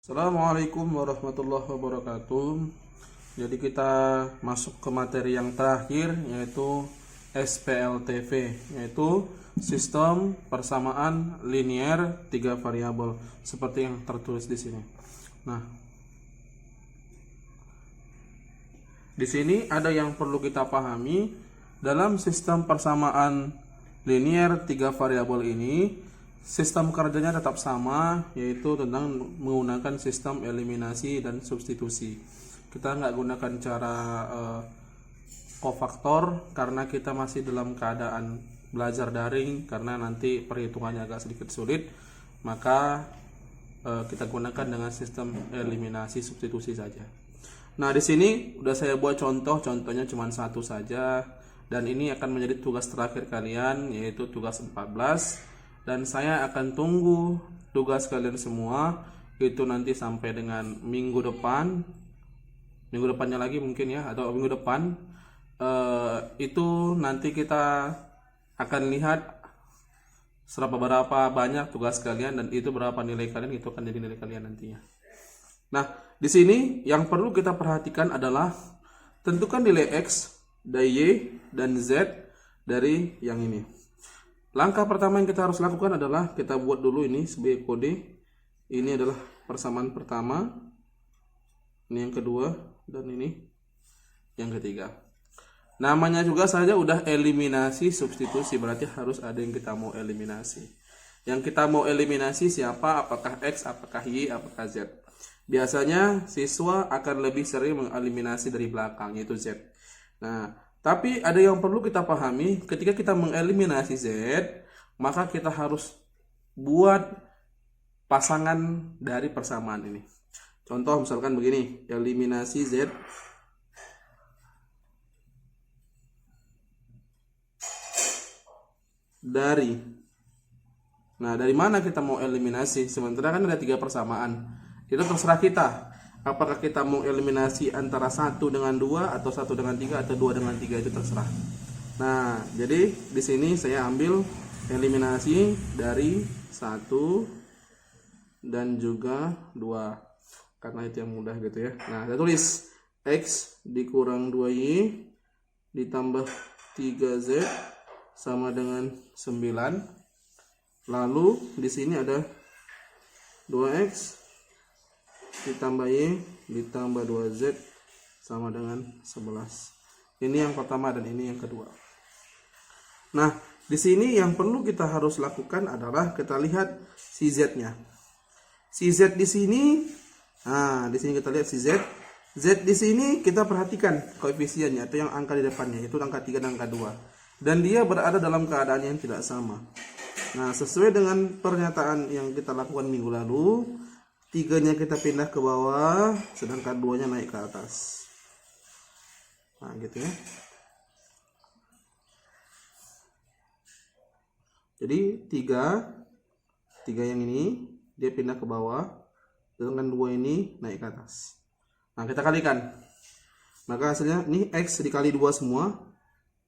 Assalamualaikum warahmatullahi wabarakatuh. Jadi kita masuk ke materi yang terakhir, yaitu SPLTV, yaitu sistem persamaan linier 3 variabel seperti yang tertulis di sini. Nah, di sini ada yang perlu kita pahami dalam sistem persamaan linier 3 variabel ini. Sistem kerjanya tetap sama, yaitu tentang menggunakan sistem eliminasi dan substitusi. Kita nggak gunakan cara kofaktor karena kita masih dalam keadaan belajar daring, karena nanti perhitungannya agak sedikit sulit. Maka kita gunakan dengan sistem eliminasi substitusi saja. Nah, di sini udah saya buat contohnya cuma satu saja, dan ini akan menjadi tugas terakhir kalian, yaitu tugas 14. Dan saya akan tunggu tugas kalian semua itu nanti sampai dengan minggu depannya lagi mungkin ya, atau minggu depan. Itu nanti kita akan lihat berapa banyak tugas kalian, dan itu berapa nilai kalian, itu akan jadi nilai kalian nantinya. Nah, di sini yang perlu kita perhatikan adalah tentukan nilai X, Y, dan Z dari yang ini. Langkah pertama yang kita harus lakukan adalah kita buat dulu ini sebagai kode. Ini adalah persamaan pertama, ini yang kedua, dan ini yang ketiga. Namanya juga saja udah eliminasi substitusi, berarti harus ada yang kita mau eliminasi. Yang kita mau eliminasi siapa? Apakah X, apakah Y, apakah Z? Biasanya siswa akan lebih sering mengeliminasi dari belakang, yaitu Z. Nah, tapi ada yang perlu kita pahami, ketika kita mengeliminasi Z, maka kita harus buat pasangan dari persamaan ini. Contoh misalkan begini, eliminasi Z dari. Nah, dari mana kita mau eliminasi? Sementara kan ada 3 persamaan. Itu terserah kita. Apakah kita mau eliminasi antara 1 dengan 2, atau 1 dengan 3, atau 2 dengan 3, itu terserah. Nah, jadi di sini saya ambil eliminasi dari 1 dan juga 2, karena itu yang mudah gitu ya. Nah, saya tulis X dikurang 2Y ditambah 3Z sama dengan 9. Lalu di sini ada 2X ditambah Y ditambah 2Z sama dengan 11. Ini yang pertama dan ini yang kedua. Nah, di sini yang perlu kita harus lakukan adalah kita lihat si Z-nya. Si Z di sini, nah di sini kita lihat si Z. Z di sini kita perhatikan koefisiennya, atau yang angka di depannya, itu angka 3 dan angka 2. Dan dia berada dalam keadaan yang tidak sama. Nah, sesuai dengan pernyataan yang kita lakukan minggu lalu, 3-nya kita pindah ke bawah, sedangkan 2-nya naik ke atas. Nah, gitu ya. Jadi 3 yang ini dia pindah ke bawah, sedangkan 2 ini naik ke atas. Nah, kita kalikan. Maka hasilnya ini X dikali 2 semua.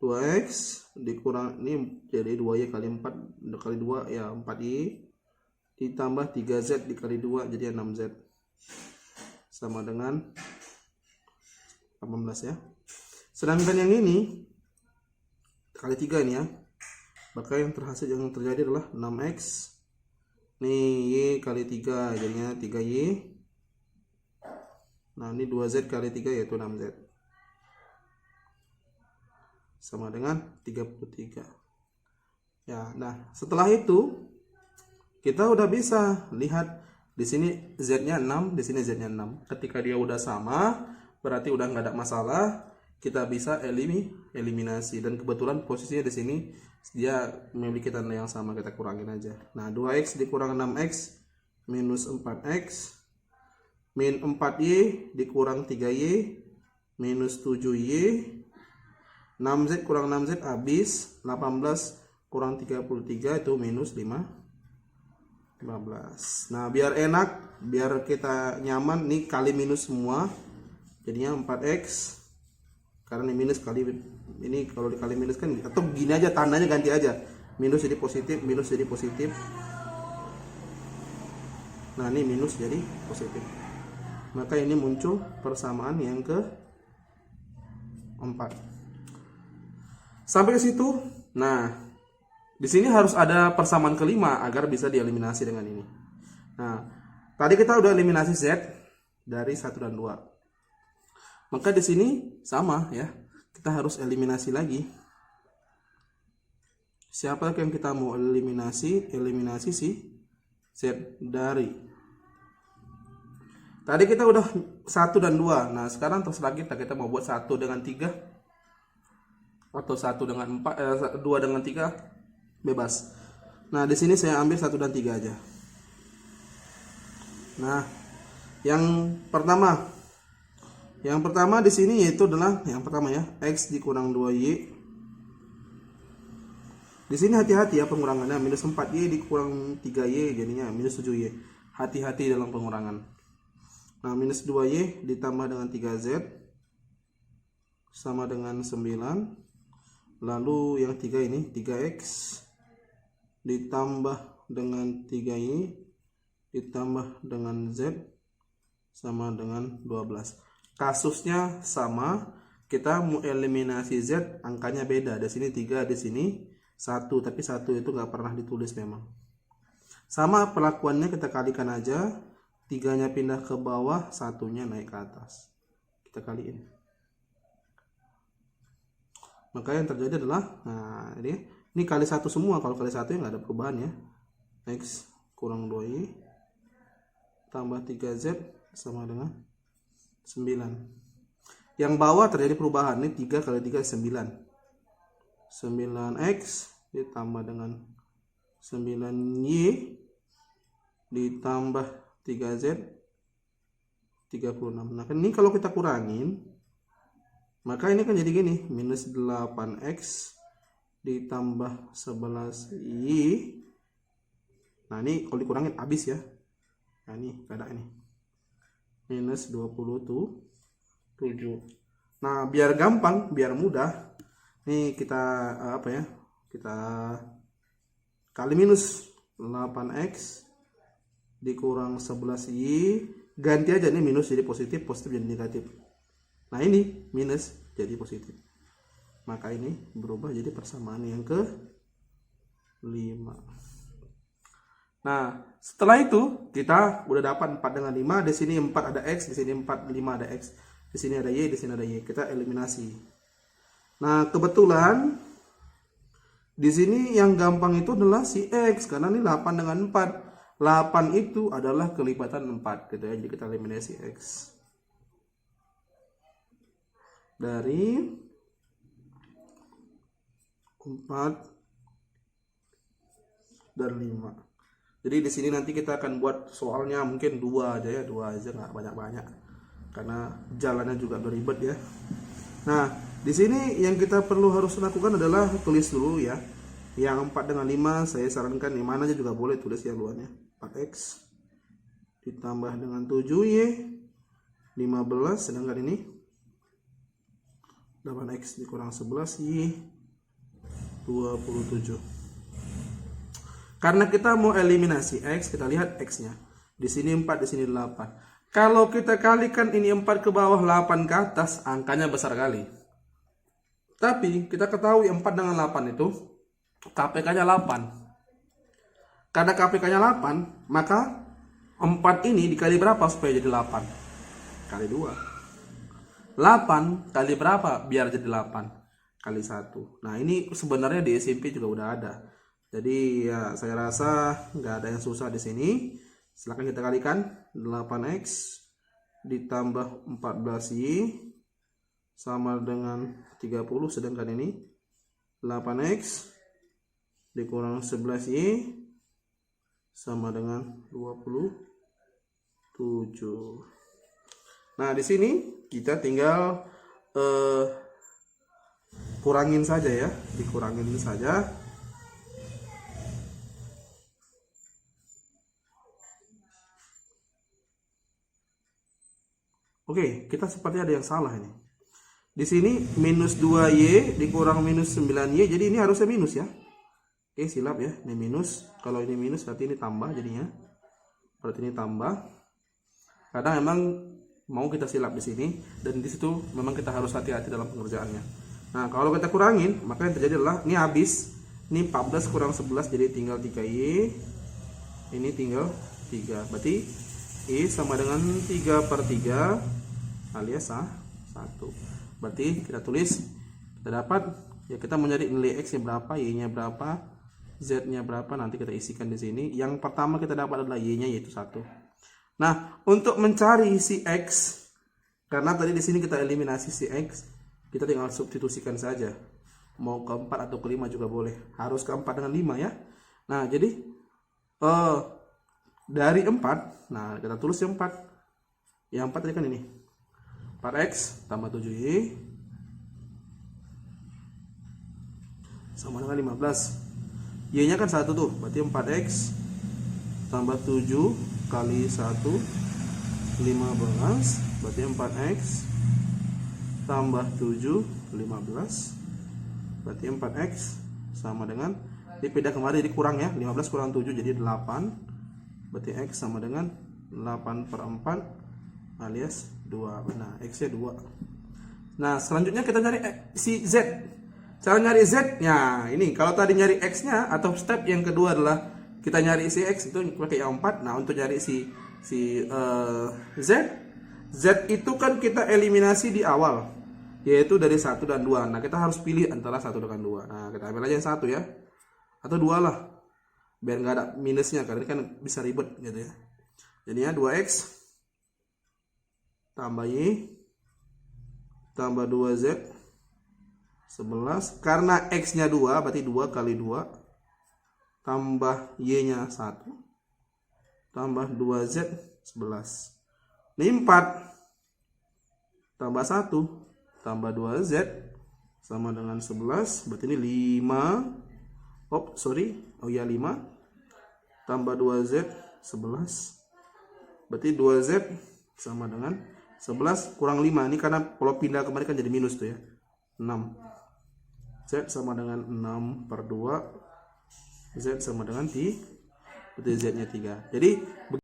2X dikurang, ini jadi 2Y kali 4 dikali 2 ya 4Y, ditambah 3Z dikali 2 jadi 6Z sama dengan 18 ya. Sedangkan yang ini kali 3 ini ya, maka yang terjadi adalah 6X nih, Y kali 3 jadinya 3Y. Nah, ini 2Z kali 3 yaitu 6Z sama dengan 33 ya. Nah, setelah itu kita udah bisa lihat di sini Z-nya 6, di sini Z-nya 6. Ketika dia udah sama, berarti udah nggak ada masalah. Kita bisa eliminasi, dan kebetulan posisinya di sini dia memiliki tanda yang sama, kita kurangin aja. Nah, 2X dikurang 6X minus 4X, min 4Y dikurang 3Y minus 7Y, 6Z kurang 6Z habis, 18 kurang 33 itu minus 15. Nah, biar enak, biar kita nyaman, nih kali minus semua, jadinya 4X, karena ini minus kali ini, kalau dikali minus kan, atau gini aja tandanya ganti aja, minus jadi positif, minus jadi positif. Nah, ini minus jadi positif. Maka ini muncul persamaan yang keempat. Sampai ke situ. Nah, di sini harus ada persamaan kelima agar bisa dieliminasi dengan ini. Nah, tadi kita udah eliminasi Z dari 1 dan 2. Maka di sini sama ya. Kita harus eliminasi lagi. Siapa yang kita mau eliminasi? Eliminasi si Z dari. Tadi kita udah 1 dan 2. Nah, sekarang terserah kita mau buat 1 dengan 3 atau 1 dengan 4, 2 dengan 3, bebas. Nah, di sini saya ambil 1 dan 3 aja. Nah, yang pertama di sini yaitu adalah yang pertama ya, X dikurang 2Y. Di sini hati-hati ya pengurangannya, minus 4Y dikurang 3Y jadinya minus 7Y. Hati-hati dalam pengurangan. Nah, minus 2Y ditambah dengan 3Z sama dengan 9. Lalu yang 3 ini 3X ditambah dengan 3Y ditambah dengan Z sama dengan 12. Kasusnya sama, kita mau eliminasi Z, angkanya beda. Di sini 3, di sini 1, tapi 1 itu nggak pernah ditulis memang. Sama perlakuannya, kita kalikan aja, 3-nya pindah ke bawah, 1-nya naik ke atas. Kita kaliin. Maka yang terjadi adalah, nah ini kali 1 semua. Kalau kali 1 ya nggak ada perubahan ya. X kurang 2Y tambah 3Z sama dengan 9. Yang bawah terjadi perubahan. Ini 3 kali 3 9. 9X ditambah dengan 9Y ditambah 3Z 36. Nah, ini kalau kita kurangin, maka ini kan jadi gini, minus 8X ditambah 11Y. Nah, ini kalau dikurangin habis ya. Nah, ini ada ini minus 27. Nah, biar gampang, biar mudah, nih kita kita kali minus 8X dikurang 11Y, ganti aja nih minus jadi positif, positif jadi negatif. Nah, ini minus jadi positif. Maka ini berubah jadi persamaan yang ke-5. Nah, setelah itu kita udah dapat 4 dengan 5, di sini 4 ada X, di sini 5 ada X, di sini ada Y, di sini ada Y. Kita eliminasi. Nah, kebetulan di sini yang gampang itu adalah si X, karena ini 8 dengan 4. 8 itu adalah kelipatan 4 gitu ya. Jadi kita eliminasi X dari 4 dan 5. Jadi di sini nanti kita akan buat soalnya mungkin 2 aja ya, 2 aja nggak banyak-banyak karena jalannya juga beribet ya. Nah, di sini yang kita perlu harus lakukan adalah tulis dulu ya. Yang 4 dengan 5 saya sarankan di mana aja juga boleh tulis ya luarnya. 4X ditambah dengan 7Y 15, sedangkan ini 8X dikurang 11Y 27. Karena kita mau eliminasi X, kita lihat X-nya. Di sini 4, di sini 8. Kalau kita kalikan ini 4 ke bawah, 8 ke atas, angkanya besar kali. Tapi kita ketahui 4 dengan 8 itu KPK-nya 8. Karena KPK-nya 8, maka 4 ini dikali berapa supaya jadi 8? Kali 2. 8 kali berapa biar jadi 8? Kali 1. Nah, ini sebenarnya di SMP juga udah ada. Jadi ya saya rasa nggak ada yang susah di sini. Silahkan kita kalikan 8X ditambah 14Y sama dengan 30, sedangkan ini 8X dikurang 11Y sama dengan 27. Nah, di sini kita tinggal kurangin saja ya, dikurangin saja. Oke, kita seperti ada yang salah ini. Di sini minus 2Y dikurang minus 9Y, jadi ini harusnya minus ya. Oke, silap ya, ini minus. Kalau ini minus berarti ini tambah jadinya. berarti ini tambah. Kadang emang mau kita silap di sini, dan di situ memang kita harus hati-hati dalam pengerjaannya. Nah, kalau kita kurangin, maka yang terjadi adalah ini habis. Ini 14 kurang 11 jadi tinggal 3Y. Ini tinggal 3. Berarti Y sama dengan 3/3 alias 1. Berarti kita tulis, kita dapat ya, kita mau nyari nilai X nya berapa, Y nya berapa, Z nya berapa, nanti kita isikan di sini. Yang pertama kita dapat adalah Y nya, yaitu 1. Nah, untuk mencari si X, karena tadi di sini kita eliminasi si X, kita tinggal substitusikan saja. Mau ke 4 atau ke 5 juga boleh. Harus ke 4 dengan 5 ya. Nah, jadi dari 4, nah kita tulis yang 4. Yang 4 tadi kan ini. 4X tambah 7Y sama dengan 15. Y-nya kan 1 tuh, berarti 4X tambah 7 kali 1 15, berarti 4X tambah 7 15, berarti 4X sama dengan, dipindah kemari dikurang ya, 15 kurang 7 jadi 8, berarti X sama dengan 8/4 alias 2. Nah, X nya 2. Nah, selanjutnya kita nyari si Z. Cara nyari Z, ya ini kalau tadi nyari X nya, atau step yang kedua adalah kita nyari si X itu pakai yang 4. Nah, untuk nyari si Z itu kan kita eliminasi di awal, yaitu dari 1 dan 2. Nah, kita harus pilih antara 1 dengan 2. Nah, kita ambil aja yang 1 ya, atau 2 lah, biar nggak ada minusnya, karena ini kan bisa ribet gitu ya. Jadinya 2X tambah Y tambah 2Z 11, karena X nya 2 berarti 2 kali 2 tambah Y nya 1 tambah 2Z 11. Ini 4 tambah 1 tambah 2Z sama dengan 11, berarti ini 5. Oh ya, 5 tambah 2Z 11, berarti 2Z sama dengan 11 kurang 5. Ini karena kalau pindah kemarin kan jadi minus tuh ya, 6. Z sama dengan 6/2, Z sama dengan T, berarti Z nya 3. Jadi